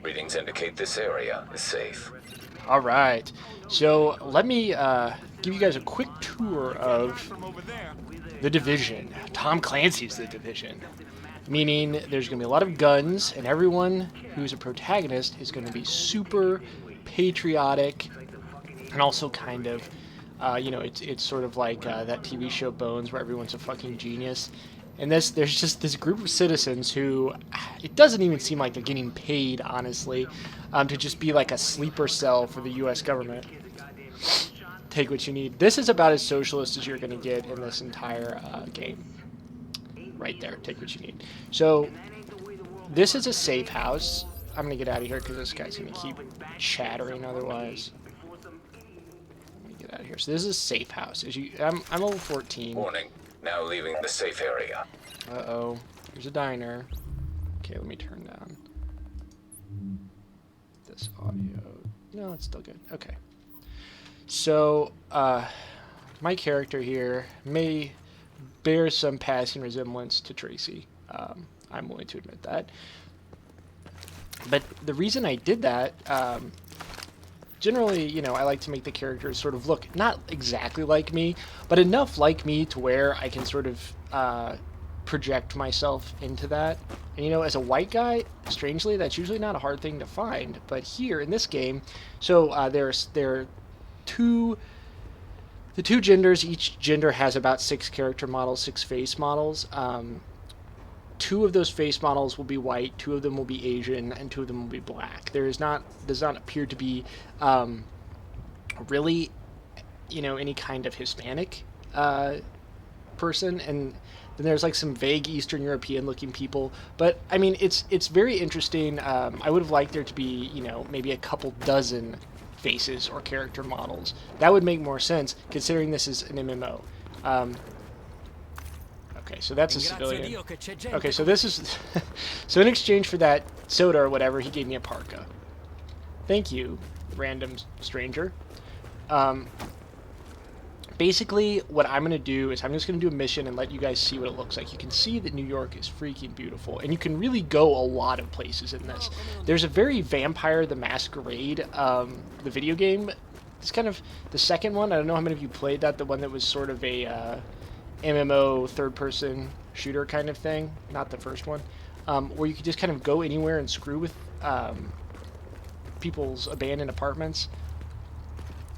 Readings indicate this area is safe. All right. So let me give you guys a quick tour of The Division. Tom Clancy's The Division. Meaning there's going to be a lot of guns, and everyone who's a protagonist is going to be super patriotic and also kind of, it's sort of like that TV show Bones, where everyone's a fucking genius. And there's just this group of citizens who, it doesn't even seem like they're getting paid, honestly, to just be like a sleeper cell for the U.S. government. Take what you need. This is about as socialist as you're going to get in this entire game. Right there. Take what you need. So this is a safe house. I'm going to get out of here because this guy's going to keep chattering otherwise. Get out of here. So this is a safe house. I'm level 14. Warning. Now leaving the safe area. Uh-oh. There's a diner. Okay, let me turn down this audio. No, it's still good. Okay. So, my character here may bear some passing resemblance to Tracy. I'm willing to admit that. But the reason I did that, generally, I like to make the characters sort of look not exactly like me, but enough like me to where I can sort of project myself into that. And as a white guy, strangely, that's usually not a hard thing to find. But here in this game, so there are the two genders. Each gender has about 6 character models, 6 face models. 2 of those face models will be white, 2 of them will be Asian, and 2 of them will be black. Does not appear to be really, any kind of Hispanic person, and then there's like some vague Eastern European looking people. But I mean, it's very interesting. I would have liked there to be, maybe a couple dozen faces or character models. That would make more sense considering this is an MMO. Okay, so that's a civilian. Okay, so this is... so in exchange for that soda or whatever, he gave me a parka. Thank you, random stranger. Basically, what I'm going to do is I'm just going to do a mission and let you guys see what it looks like. You can see that New York is freaking beautiful, and you can really go a lot of places in this. There's a very Vampire the Masquerade, the video game. It's kind of the second one. I don't know how many of you played that, the one that was sort of a... MMO third-person shooter kind of thing, not the first one, where you could just kind of go anywhere and screw with people's abandoned apartments.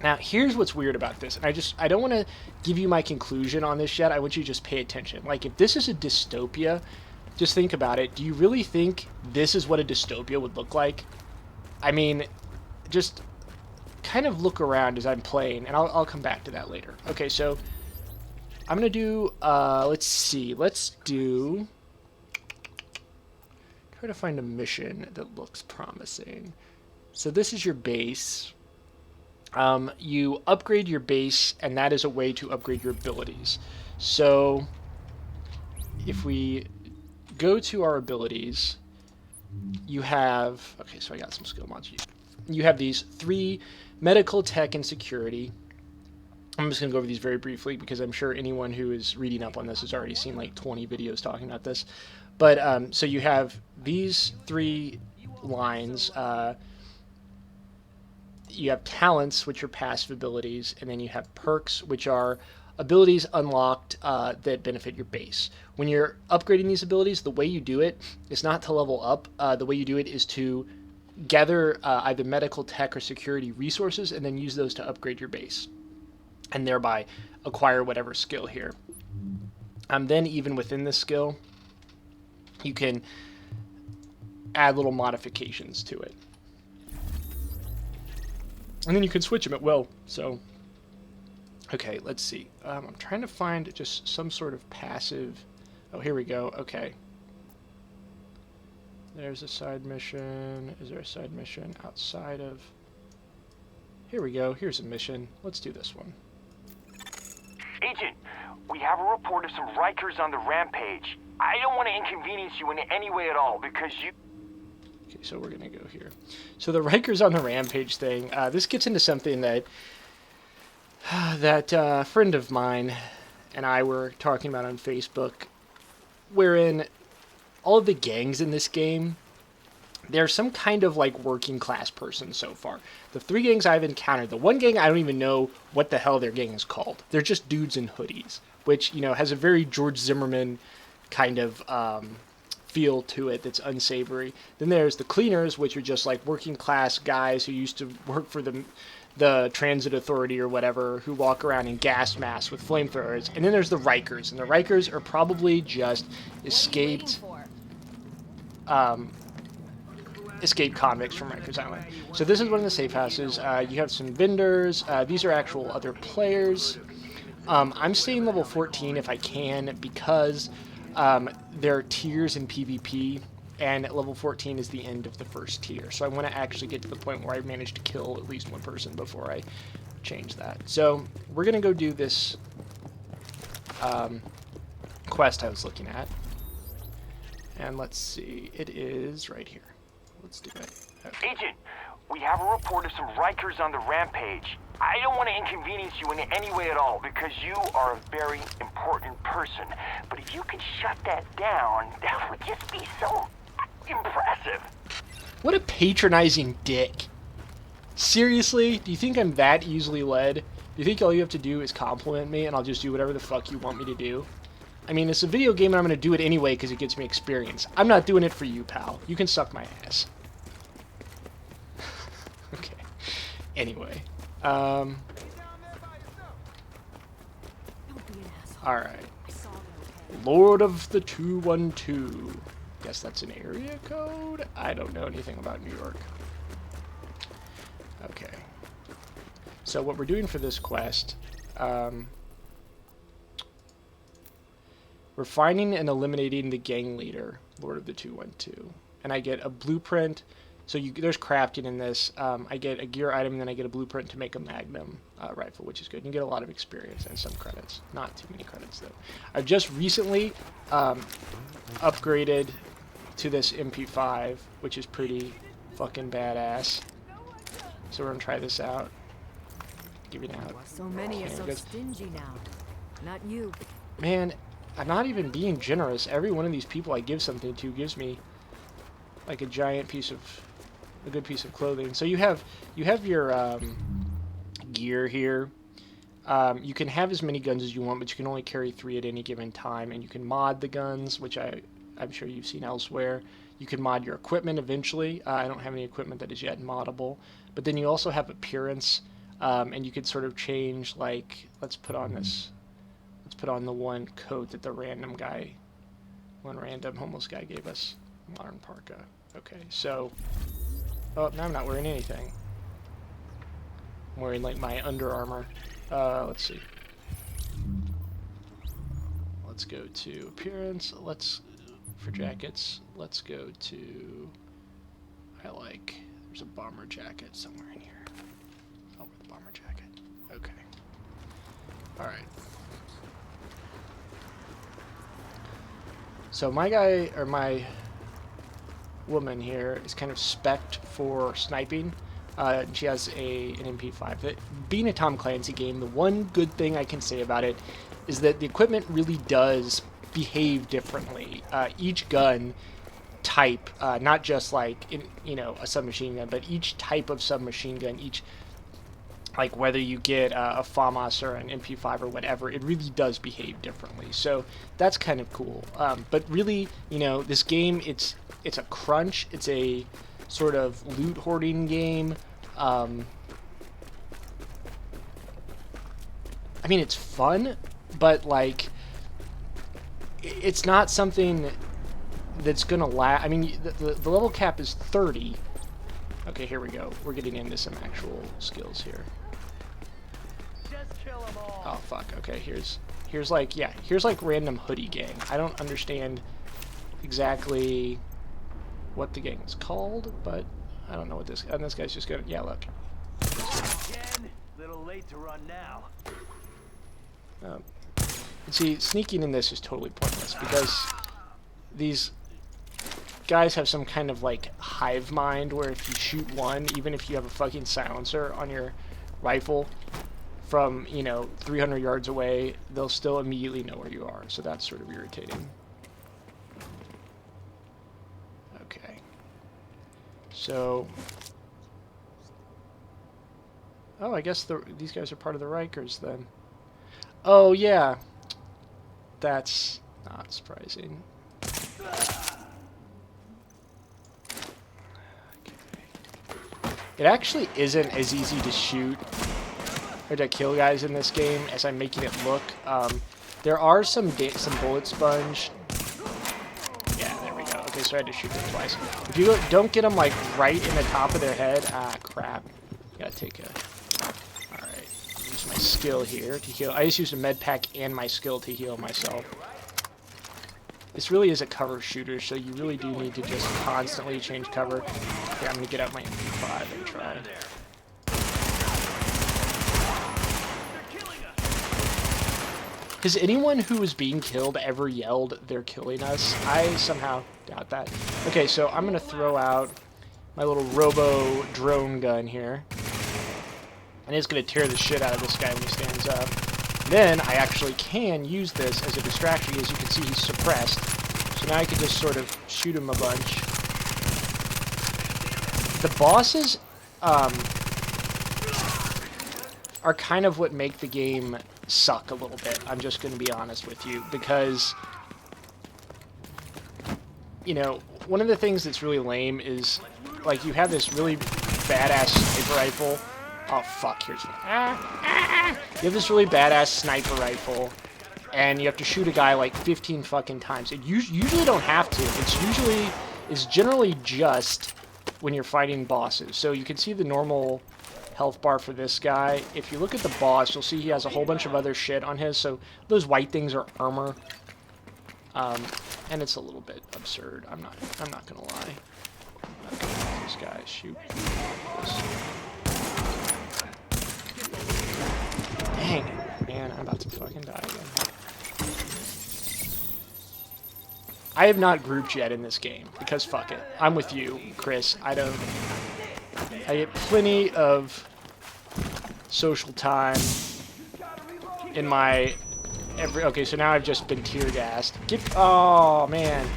Now, here's what's weird about this, and I don't want to give you my conclusion on this yet. I want you to just pay attention. Like, if this is a dystopia, just think about it. Do you really think this is what a dystopia would look like? I mean, just kind of look around as I'm playing, and I'll come back to that later. Okay, so... I'm going to do, let's do, try to find a mission that looks promising. So this is your base. You upgrade your base, and that is a way to upgrade your abilities. So if we go to our abilities, you have, okay, so I got some skill mods. You have these 3, medical, tech, and security. I'm just going to go over these very briefly because I'm sure anyone who is reading up on this has already seen like 20 videos talking about this. But so you have these 3 lines. You have talents, which are passive abilities, and then you have perks, which are abilities unlocked that benefit your base. When you're upgrading these abilities, the way you do it is not to level up. The way you do it is to gather either medical, tech, or security resources and then use those to upgrade your base, and thereby acquire whatever skill here. Then even within this skill, you can add little modifications to it. And then you can switch them at will. So, okay, let's see. I'm trying to find just some sort of passive... Oh, here we go. Okay. There's a side mission. Is there a side mission outside of... Here we go. Here's a mission. Let's do this one. Agent, we have a report of some Rikers on the rampage. I don't want to inconvenience you in any way at all because you... Okay, so we're going to go here. So the Rikers on the rampage thing, this gets into something that a friend of mine and I were talking about on Facebook, wherein all of the gangs in this game, they're some kind of like working class person so far. The 3 gangs I've encountered, the one gang I don't even know what the hell their gang is called. They're just dudes in hoodies, which, you know, has a very George Zimmerman kind of feel to it that's unsavory. Then there's the cleaners, which are just like working class guys who used to work for the transit authority or whatever, who walk around in gas masks with flamethrowers. And then there's the Rikers, and the Rikers are probably just escaped convicts from Rikers Island. So this is one of the safe houses. You have some vendors. These are actual other players. I'm staying level 14 if I can, because there are tiers in PvP, and level 14 is the end of the first tier. So I want to actually get to the point where I manage to kill at least one person before I change that. So we're going to go do this quest I was looking at. And let's see, it is right here. Let's do it. Okay. Agent, we have a report of some Rikers on the rampage. I don't want to inconvenience you in any way at all, because you are a very important person. But if you could shut that down, that would just be so impressive. What a patronizing dick. Seriously? Do you think I'm that easily led? Do you think all you have to do is compliment me and I'll just do whatever the fuck you want me to do? I mean, it's a video game and I'm going to do it anyway because it gets me experience. I'm not doing it for you, pal. You can suck my ass. Okay. Anyway. Alright. Lord of the 212. Guess that's an area code? I don't know anything about New York. Okay. So what we're doing for this quest, we're finding and eliminating the gang leader, Lord of the 212. And I get a blueprint. So there's crafting in this. I get a gear item, and then I get a blueprint to make a Magnum rifle, which is good. You get a lot of experience and some credits. Not too many credits, though. I've just recently upgraded to this MP5, which is pretty fucking badass. So we're going to try this out. Give it out. So many are so stingy now. Not you. Man, I'm not even being generous. Every one of these people I give something to gives me like a giant piece of, a good piece of clothing. So you have your gear here. You can have as many guns as you want, but you can only carry 3 at any given time, and you can mod the guns, which I'm sure you've seen elsewhere. You can mod your equipment eventually. I don't have any equipment that is yet moddable, but then you also have appearance, and you could sort of change, like, let's put on the one coat that the random homeless guy gave us. Modern parka. Okay, so, oh, now I'm not wearing anything. I'm wearing, like, my Under Armour. Let's see. Let's go to appearance. For jackets, let's go to, there's a bomber jacket somewhere in here. Oh, the bomber jacket. Okay. Alright. So my woman here is kind of spec'd for sniping. She has an MP5. Being a Tom Clancy game, the one good thing I can say about it is that the equipment really does behave differently. Each gun type, not just like a submachine gun, but each type of submachine gun, like whether you get a FAMAS or an MP5 or whatever, it really does behave differently. So that's kind of cool. But really, this game, it's a crunch. It's a sort of loot hoarding game. I mean, it's fun, but like, it's not something that's gonna last. I mean, the level cap is 30. Okay, here we go. We're getting into some actual skills here. Oh fuck. Okay, here's like random hoodie gang. I don't understand exactly what the gang is called, but I don't know what this. And this guy's just gonna. Yeah, look. Again, little late to run now. See, sneaking in this is totally pointless because these guys have some kind of like hive mind where if you shoot one, even if you have a fucking silencer on your rifle from 300 yards away, they'll still immediately know where you are. So that's sort of irritating. Okay. So... Oh, I guess these guys are part of the Rikers then. Oh, yeah. That's not surprising. It actually isn't as easy to shoot or to kill guys in this game as I'm making it look. There are some bullet sponge. Yeah, there we go. Okay, so I had to shoot them twice. If you don't get them like right in the top of their head, crap. Gotta take a. All right, use my skill here to heal. I just used a med pack and my skill to heal myself. This really is a cover shooter, so you really do need to just constantly change cover. Okay, I'm gonna get out my MP5 and try. Has anyone who was being killed ever yelled, "They're killing us"? I somehow doubt that. Okay, so I'm gonna throw out my little robo drone gun here. And it's gonna tear the shit out of this guy when he stands up. Then I actually can use this as a distraction. As you can see, he's suppressed. So now I can just sort of shoot him a bunch. The bosses are kind of what make the game suck a little bit. I'm just going to be honest with you. Because, you know, one of the things that's really lame is, like, you have this really badass sniper rifle. Oh, fuck, here's one. You have this really badass sniper rifle, and you have to shoot a guy like 15 fucking times. And you usually don't have to. It's generally just when you're fighting bosses. So you can see the normal health bar for this guy. If you look at the boss, you'll see he has a whole bunch of other shit on his. So those white things are armor. And it's a little bit absurd. I'm not gonna lie. I'm not gonna let this guy shoot. Dang it, man, I'm about to fucking die again. I have not grouped yet in this game, because fuck it. I'm with you, Chris. I get plenty of social time in my okay, so now I've just been tear gassed. Oh man.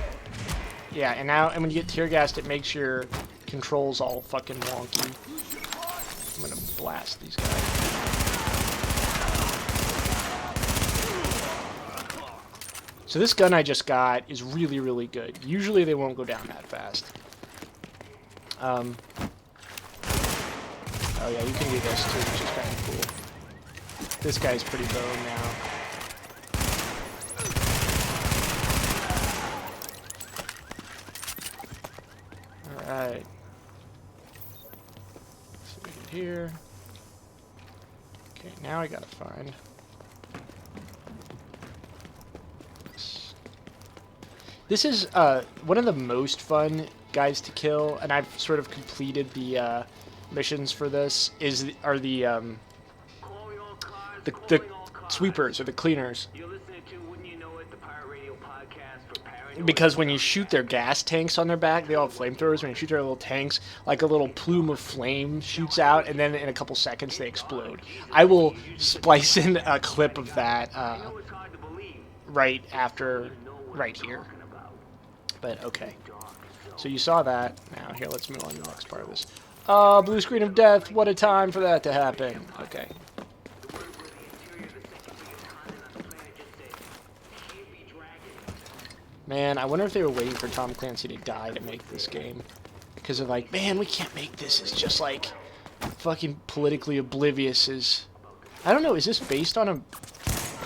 Yeah, and when you get tear gassed, it makes your controls all fucking wonky. I'm gonna blast these guys. So this gun I just got is really, really good. Usually they won't go down that fast. Oh yeah, you can do this too, which is kind of cool. This guy's pretty bone now. Alright. So we get here. Okay, now I gotta find... This is one of the most fun guys to kill, and I've sort of completed the missions for this. Are the sweepers or the cleaners? Because when you shoot their gas tanks on their back, they all have flamethrowers. When you shoot their little tanks, like a little plume of flame shoots out, and then in a couple seconds they explode. I will splice in a clip of that right here. But okay, so you saw that. Now here, let's move on to the next part of this. Oh, blue screen of death! What a time for that to happen. Okay. Man, I wonder if they were waiting for Tom Clancy to die to make this game, because they're like, man, we can't make this. It's just like fucking politically oblivious. I don't know. Is this based on a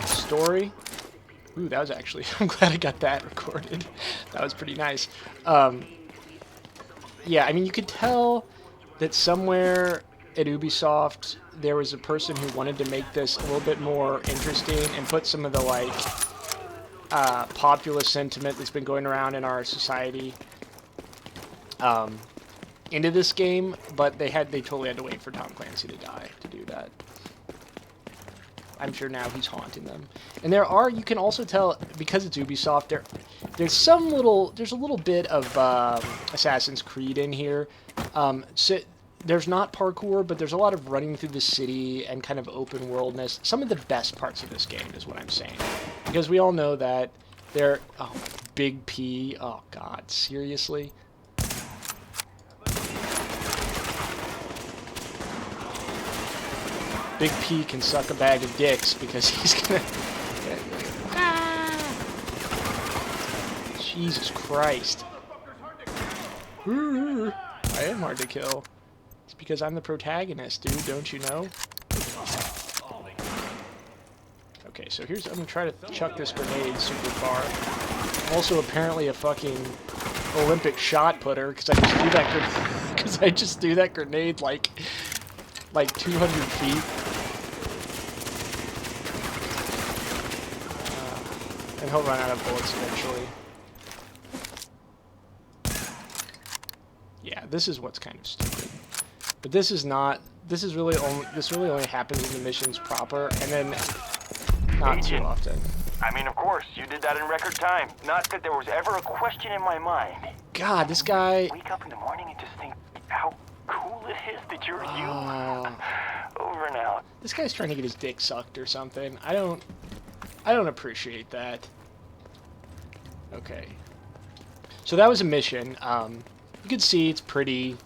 story? Ooh, that was actually... I'm glad I got that recorded. That was pretty nice. Yeah, I mean, you could tell that somewhere at Ubisoft there was a person who wanted to make this a little bit more interesting and put some of the, like, populist sentiment that's been going around in our society into this game, but they totally had to wait for Tom Clancy to die to do that. I'm sure now he's haunting them. And you can also tell, because it's Ubisoft, there's a little bit of Assassin's Creed in here. So there's not parkour, but there's a lot of running through the city and kind of open worldness. Some of the best parts of this game is what I'm saying. Because we all know that Big P, oh god, seriously? Big P can suck a bag of dicks because he's gonna... Jesus Christ. I am hard to kill. It's because I'm the protagonist, dude, don't you know? Okay, so here's... I'm gonna try to chuck this grenade super far. I'm also apparently a fucking Olympic shot putter, because I just do that because I just do that grenade like 200 feet. And he'll run out of bullets eventually. Yeah, this is what's kind of stupid. But this is not. This really only happens in the missions proper, and then not too often. I mean, of course, you did that in record time. Not that there was ever a question in my mind. God, this guy... Wake up in the morning and just think how cool it is that you're you. Over and out. This guy's trying to get his dick sucked or something. I don't appreciate that. Okay. So that was a mission. You can see it's pretty...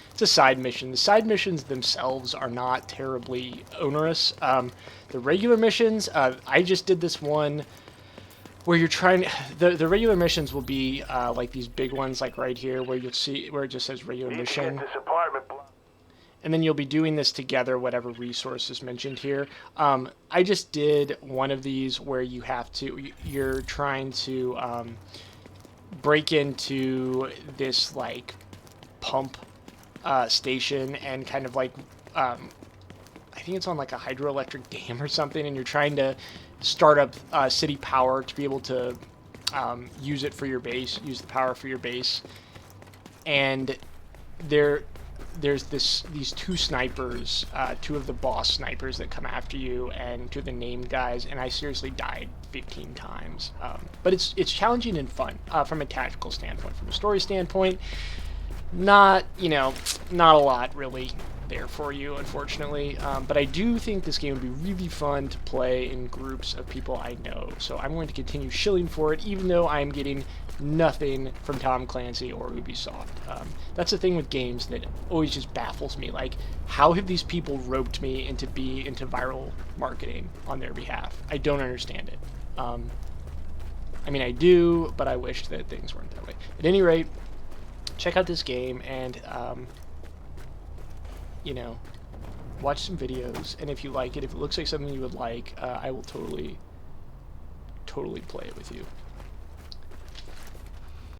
It's a side mission. The side missions themselves are not terribly onerous. The regular missions, I just did this one where you're trying... The regular missions will be like these big ones, like right here, where you'll see where it just says regular mission. And then you'll be doing this together, whatever resource is mentioned here. I just did one of these where you have to... You're trying to break into this, like, pump... station and kind of like I think it's on like a hydroelectric dam or something, and you're trying to start up city power to be able to use it for your base, use the power for your base. And there's these two snipers, two of the boss snipers that come after you, and two of the named guys, and I seriously died 15 times. But it's challenging and fun from a tactical standpoint. From a story standpoint, not a lot really there for you, unfortunately. But I do think this game would be really fun to play in groups of people I know. So I'm going to continue shilling for it, even though I'm getting nothing from Tom Clancy or Ubisoft. That's the thing with games that always just baffles me. Like, how have these people roped me into viral marketing on their behalf? I don't understand it. I mean, I do, but I wish that things weren't that way. At any rate, check out this game and, watch some videos. And if you like it, if it looks like something you would like, I will totally play it with you.